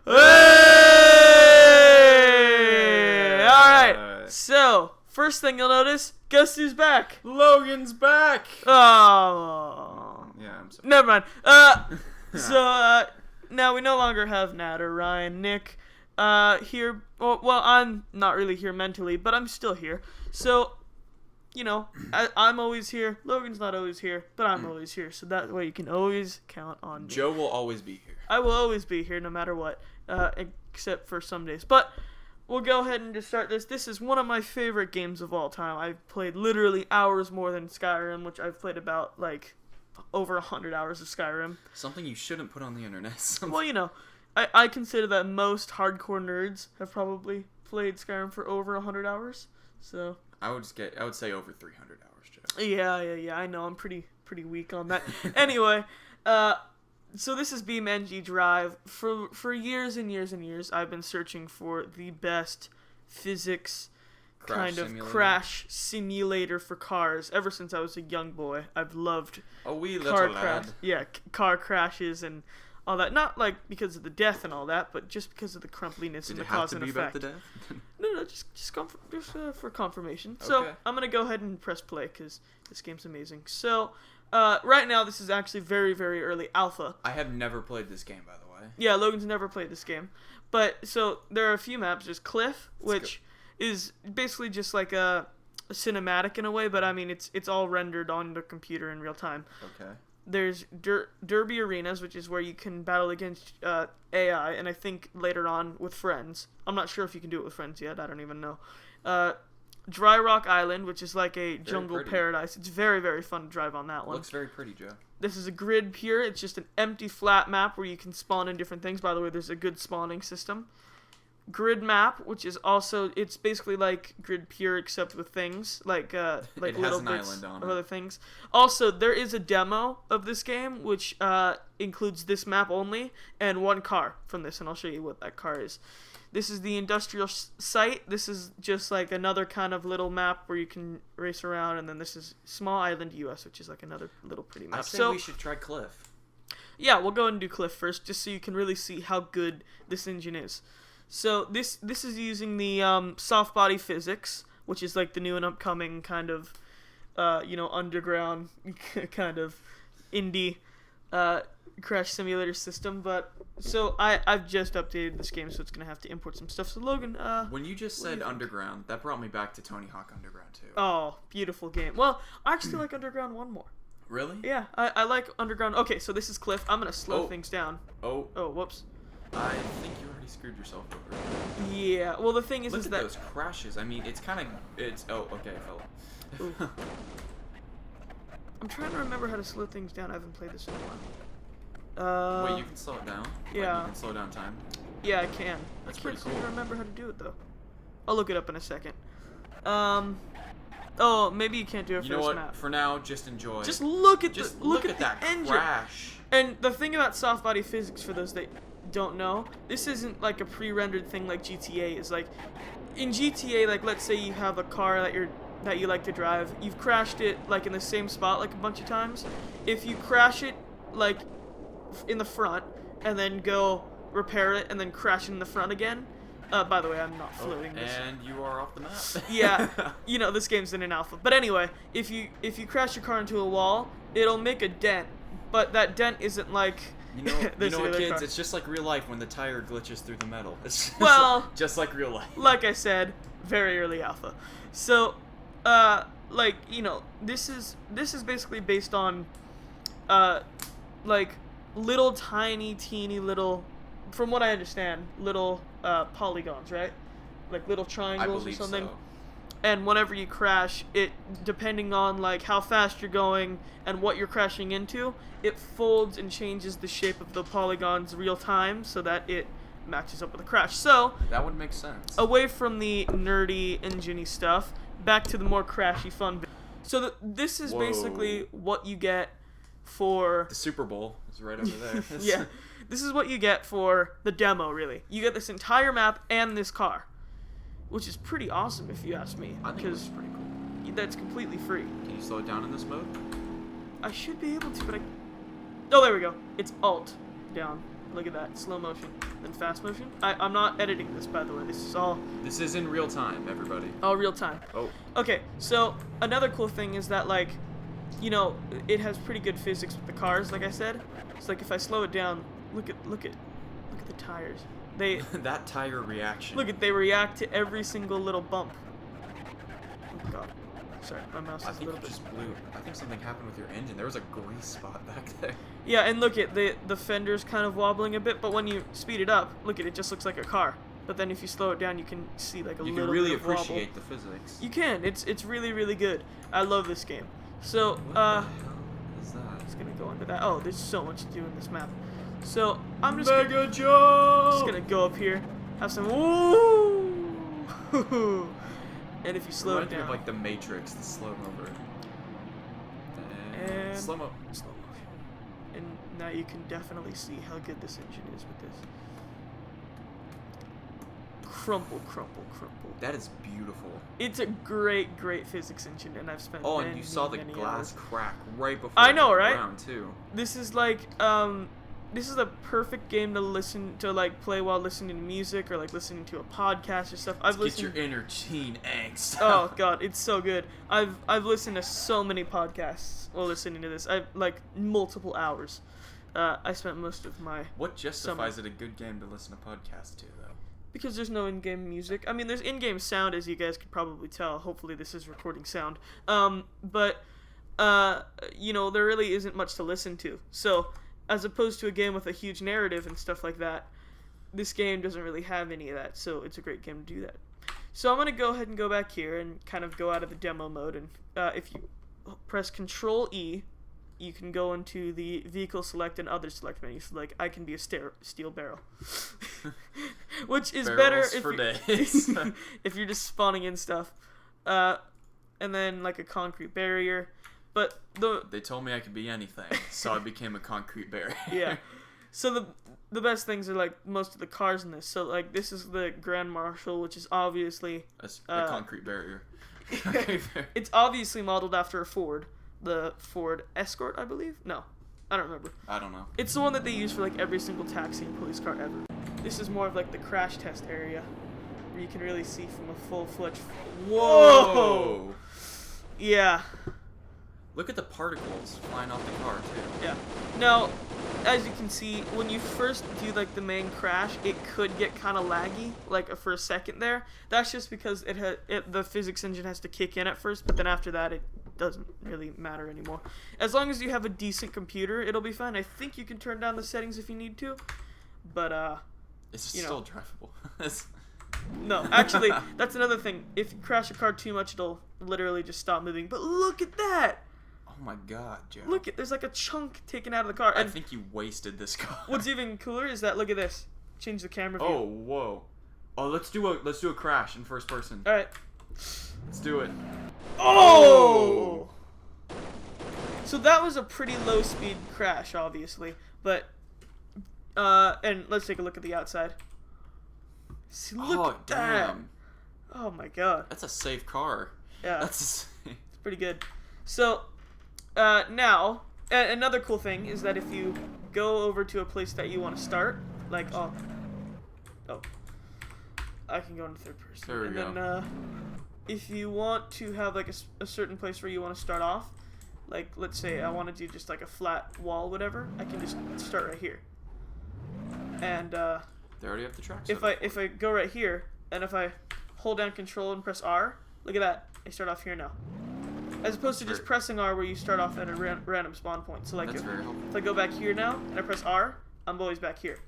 Hey! Alright, so, first thing you'll notice, guess who's back? Logan's back! Oh. Yeah, I'm sorry. Never mind. So, now we no longer have Nat or Ryan, Nick, here. Well, I'm not really here mentally, but I'm still here. So, you know, I'm always here. Logan's not always here, but I'm always here. So that way you can always count on me. Joe will always be here. I will always be here no matter what, except for some days. But we'll go ahead and just start this. This is one of my favorite games of all time. I've played literally hours more than Skyrim, which I've played about, like, over 100 hours of Skyrim. Something you shouldn't put on the internet. Well, you know, I consider that most hardcore nerds have probably played Skyrim for over 100 hours. So I would say over 300 hours, Joe. Yeah. I know I'm pretty weak on that. Anyway, so this is BeamNG.drive. For years and years and years, I've been searching for the best physics crash simulator for cars. Ever since I was a young boy, I've loved a wee little lad. Car crashes and all that. Not like because of the death and all that, but just because of the crumpliness and the cause and effect. Did it have to be about the death? No, just for confirmation. Okay. So I'm gonna go ahead and press play because this game's amazing. So right now this is actually very, very early alpha. I have never played this game, by the way. Yeah, Logan's never played this game, but so there are a few maps. There's Cliff, which is basically just like a cinematic in a way, but I mean it's all rendered on the computer in real time. Okay. There's Derby Arenas, which is where you can battle against AI, and I think later on with friends. I'm not sure if you can do it with friends yet. I don't even know. Dry Rock Island, which is like a jungle paradise. It's very, very fun to drive on that one. Looks very pretty, Joe. This is a Grid Pier. It's just an empty flat map where you can spawn in different things. By the way, there's a good spawning system. Grid Map, which is also, it's basically like Grid Pier except with things like little bits of other things. Also, there is a demo of this game which includes this map only and one car from this, and I'll show you what that car is. This is the industrial site. This is just like another kind of little map where you can race around, and then this is Small Island US, which is like another little pretty map. I say we should try Cliff. Yeah, we'll go ahead and do Cliff first, just so you can really see how good this engine is. So this is using the soft body physics, which is like the new and upcoming kind of, underground kind of indie crash simulator system. But so I've just updated this game, so it's gonna have to import some stuff. So Logan, when you just said underground, that brought me back to Tony Hawk Underground 2. Oh, beautiful game. Well, I actually like Underground 1 more. Really? Yeah, I like Underground. Okay, so this is Cliff. I'm gonna slow things down. Oh, whoops. I think you already screwed yourself over. Yeah. Well, the thing is, Look at those crashes. I mean, it's oh, okay, I fell. I'm trying to remember how to slow things down. I haven't played this in a while. Wait, you can slow it down? Yeah. Like, you can slow down time? Yeah, I can. That's I pretty can't cool. seem to remember how to do it, though. I'll look it up in a second. Oh, maybe you can't do it for this map. For now, just enjoy. Just look at look at that engine. crash. And the thing about soft body physics, for those that don't know, this isn't like a pre-rendered thing like GTA is. Like in GTA, like let's say you have a car that you like to drive, you've crashed it like in the same spot like a bunch of times. If you crash it like in the front and then go repair it and then crash it in the front again. By the way, I'm not floating this. And you are off the map. Yeah, you know this game's in an alpha. But anyway, if you crash your car into a wall, it'll make a dent, but that dent isn't like. You know what, kids? Car. It's just like real life when the tire glitches through the metal. It's just like real life. Like I said, very early alpha. So, this is basically based on, like little tiny, teeny little, from what I understand, little polygons, right? Like little triangles or something. So. And whenever you crash, it, depending on like how fast you're going and what you're crashing into, it folds and changes the shape of the polygons real time so that it matches up with the crash. So that would make sense. Away from the nerdy engine-y stuff, back to the more crashy fun. So this is basically what you get for the Super Bowl is right over there. Yeah, this is what you get for the demo. Really, you get this entire map and this car, which is pretty awesome if you ask me. I think it's pretty cool. That's completely free. Can you slow it down in this mode? I should be able to, but oh, there we go. It's Alt down. Look at that, slow motion, then fast motion. I'm not editing this, by the way. This is in real time, everybody. All real time. Oh. Okay, so another cool thing is that, like, you know, it has pretty good physics with the cars, like I said. It's like if I slow it down, look at the tires. That tire reaction. Look at, they react to every single little bump. Oh god. Sorry, my mouse is a little bit. Just blew. I think something happened with your engine. There was a grease spot back there. Yeah, and look at the fender's kind of wobbling a bit, but when you speed it up, look at it, just looks like a car. But then if you slow it down, you can see like a little bit of wobble. You can really appreciate the physics. You can. It's really, really good. I love this game. So, what the hell is that? It's gonna go into that. Oh, there's so much to do in this map. So I'm just gonna go up here, have some woo. And if you slow it down, like the Matrix, the slow mover. And slow mo. Slow motion. And now you can definitely see how good this engine is with this. Crumple, crumple, crumple. That is beautiful. It's a great, great physics engine, and I've spent. Oh, and you saw the glass crack right before. I know, right? Ground too. This is like this is a perfect game to like play while listening to music or like listening to a podcast or stuff. Get your inner teen angst. Oh god, it's so good. I've listened to so many podcasts while listening to this. I've like multiple hours. I spent most of my. What justifies it a good game to listen to podcasts to though? Because there's no in-game music. I mean, there's in-game sound, as you guys could probably tell. Hopefully, this is recording sound. But you know, there really isn't much to listen to. So, as opposed to a game with a huge narrative and stuff like that, this game doesn't really have any of that. So, it's a great game to do that. So, I'm gonna go ahead and go back here and kind of go out of the demo mode. And if you press Control E, you can go into the vehicle select and other select menu. So, like, I can be a steel barrel. Which is Barrels better for days. if you're just spawning in stuff. And then, like, a concrete barrier. But they told me I could be anything, so I became a concrete barrier. Yeah. So the best things are, like, most of the cars in this. So, like, this is the Grand Marshal, which is obviously a concrete barrier. It's obviously modeled after a Ford. The Ford Escort, I believe? No, I don't remember. I don't know. It's the one that they use for like every single taxi and police car ever. This is more of like the crash test area, where you can really see from a full-fledged. Whoa! Yeah. Look at the particles flying off the car too. Yeah. Now, as you can see, when you first do like the main crash, it could get kind of laggy, like for a second there. That's just because the physics engine has to kick in at first, but then after that it doesn't really matter anymore. As long as you have a decent computer, it'll be fine. I think you can turn down the settings if you need to, but it's still drivable. No, actually, that's another thing. If you crash a car too much, it'll literally just stop moving. But look at that! Oh my god, Joe. Look at, there's like a chunk taken out of the car. I think you wasted this car. What's even cooler is that, look at this. Change the camera view. Oh, whoa. Oh, let's do a crash in first person. Alright. Let's do it. Oh! So that was a pretty low speed crash, obviously, but and let's take a look at the outside. See, look at that. Oh my god. That's a safe car. Yeah. It's pretty good. So now another cool thing is that if you go over to a place that you want to start, like I can go into third person. There we go. Then if you want to have like a certain place where you want to start off, like let's say I want to do just like a flat wall, whatever, I can just start right here. And they already have the track. If I go right here and if I hold down Control and press R, look at that, I start off here now. As opposed to just pressing R where you start off at a random spawn point. So like if I go back here now and I press R, I'm always back here,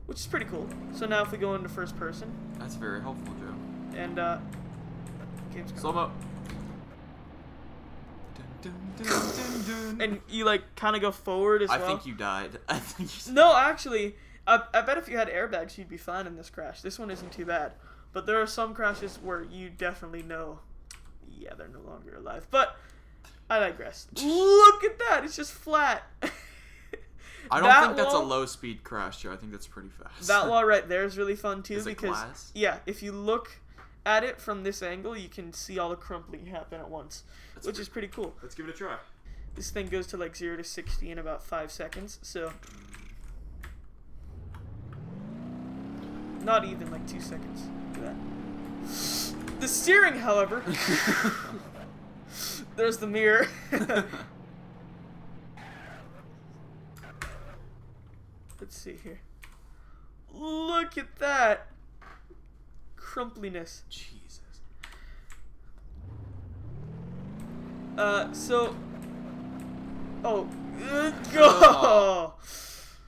which is pretty cool. So now if we go into first person. That's very helpful, Joe. And game's going. Slow mo. And you like kind of go forward as well. I think you died. No, actually, I bet if you had airbags, you'd be fine in this crash. This one isn't too bad. But there are some crashes where you definitely know, yeah, they're no longer alive. But I digress. Look at that. It's just flat. I don't think that's a low-speed crash, Joe. I think that's pretty fast. That wall right there is really fun, too. Is it because glass? Yeah, if you look at it from this angle, you can see all the crumpling happen at once, which is pretty cool. Let's give it a try. This thing goes to like 0 to 60 in about 5 seconds, so... Not even like 2 seconds. Look at that. The steering, however. There's the mirror. Let's see here. Look at that. Crumpliness. Jesus. So. Oh. Go!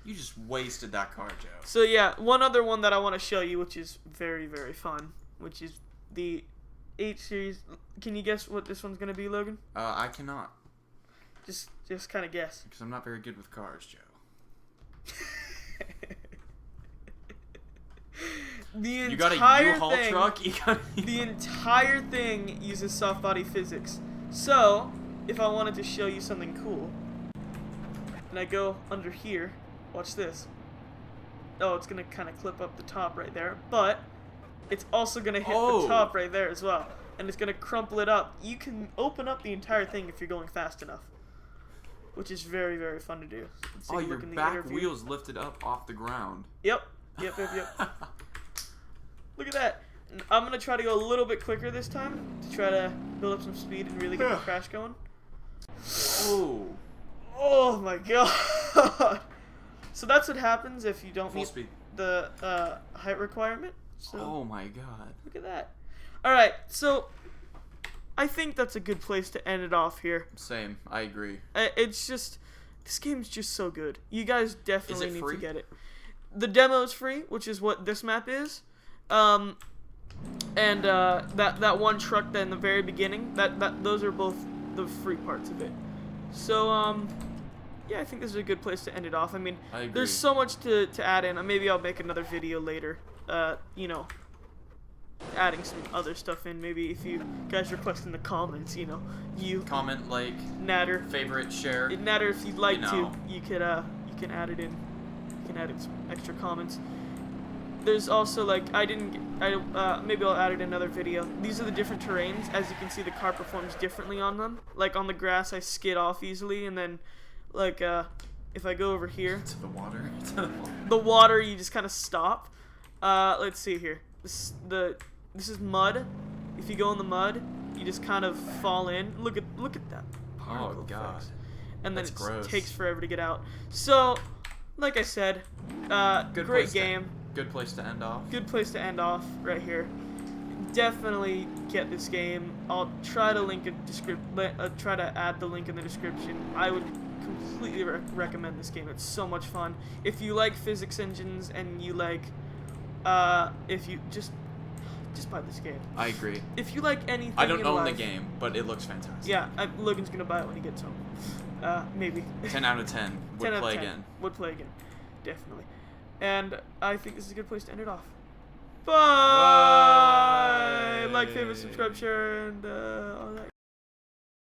You just wasted that car, Joe. So yeah, one other one that I want to show you, which is very, very fun, which is the 8 Series. Can you guess what this one's gonna be, Logan? I cannot. Just kind of guess. Because I'm not very good with cars, Joe. You got a U-Haul truck? The entire thing uses soft body physics. So, if I wanted to show you something cool, and I go under here, watch this. Oh, it's gonna kind of clip up the top right there, but it's also gonna hit the top right there as well, and it's gonna crumple it up. You can open up the entire thing if you're going fast enough, which is very, very fun to do. Oh, your back wheels lifted up off the ground. Yep. Look at that. I'm gonna try to go a little bit quicker this time to try to build up some speed and really get the crash going. Oh my god. So that's what happens if you don't meet the height requirement. So, oh my god. Look at that. Alright, so I think that's a good place to end it off here. Same, I agree. It's just, this game's just so good. You guys definitely need free? to get it. The demo is free, which is what this map is. And that one truck in the very beginning, those are both the free parts of it. So yeah, I think this is a good place to end it off. I mean, there's so much to add in. Maybe I'll make another video later. You know, adding some other stuff in. Maybe if you guys request in the comments, you know, comment, like, Natter, favorite, share. Natter, if you'd like to, you can add it in. You can add in some extra comments. There's also, like, maybe I'll add it in another video. These are the different terrains. As you can see, the car performs differently on them. Like, on the grass, I skid off easily, and then, like, if I go over here... To the water. The water, you just kind of stop. Let's see here. This is mud. If you go in the mud, you just kind of fall in. Look at that. Oh, God. Effects. And then it gross. takes forever to get out. So, like I said, great game. Good place to end off. Good place to end off right here. Definitely get this game. I'll try to try to add the link in the description. I would completely recommend this game. It's so much fun. If you like physics engines and you like, if you just buy this game. I agree. If you like anything, I don't own the game, but it looks fantastic. Yeah, Logan's gonna buy it when he gets home. Maybe. 10 out of 10. Would play again. Would play again, definitely. And I think this is a good place to end it off. Bye! Like, favorite, subscribe, share, and all that.